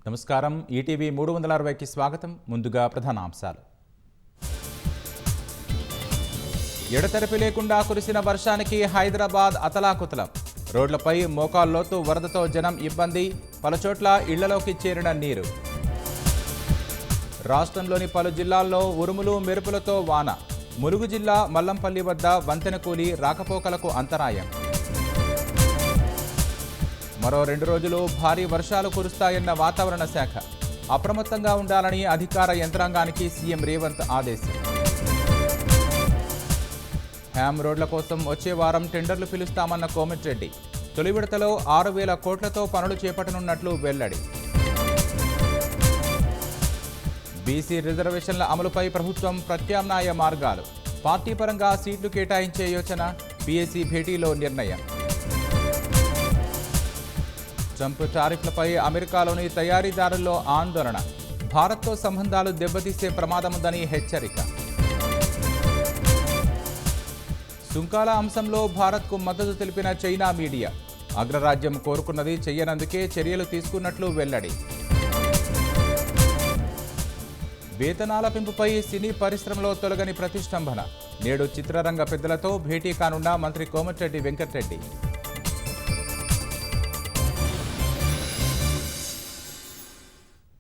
నమస్కారం. ఈటీవీ 360కి స్వాగతం. ముందుగా ప్రధానాంశాలు. ఎడతెరిపి లేకుండా కురిసిన వర్షానికి హైదరాబాద్ అతలాకుతలం. రోడ్లపై మోకాల్లోతు వరదతో జనం ఇబ్బంది. పలుచోట్ల ఇళ్లలోకి చేరిన నీరు. రాష్ట్రంలోని పలు జిల్లాల్లో ఉరుములు మెరుపులతో వాన. ములుగు జిల్లా మల్లంపల్లి వద్ద వంతెన కూలి రాకపోకలకు అంతరాయం. మరో 2 రోజులు భారీ వర్షాలు కురుస్తాయన్న వాతావరణ శాఖ. అప్రమత్తంగా ఉండాలని అధికార యంత్రాంగానికి సీఎం రేవంత్ ఆదేశం. హ్యామ్ రోడ్ల కోసం వచ్చే వారం టెండర్లు పిలుస్తామన్న కోమటిరెడ్డి. తొలి విడతలో 6,000 కోట్లతో పనులు చేపట్టనున్నట్లు వెల్లడి. బీసీ రిజర్వేషన్ల అమలుపై ప్రభుత్వం ప్రత్యామ్నాయ మార్గాలు. పార్టీ పరంగా సీట్లు కేటాయించే యోచన. పీఏసీ భేటీలో నిర్ణయం. ట్రంప్ టారిఫ్లపై అమెరికాలోని తయారీదారుల్లో ఆందోళన. భారత్తో సంబంధాలు దెబ్బతీసే ప్రమాదముందని హెచ్చరిక. సుంకాల అంశంలో భారత్కు మద్దతు తెలిపిన చైనా మీడియా. అగ్రరాజ్యం కోరుకున్నది చెయ్యనందుకే చర్యలు తీసుకున్నట్లు వెల్లడి. వేతనాల పెంపుపై సినీ పరిశ్రమలో తొలగని ప్రతిష్టంభన. నేడు చిత్రరంగ పెద్దలతో భేటీ కానున్న మంత్రి కోమటిరెడ్డి వెంకటరెడ్డి.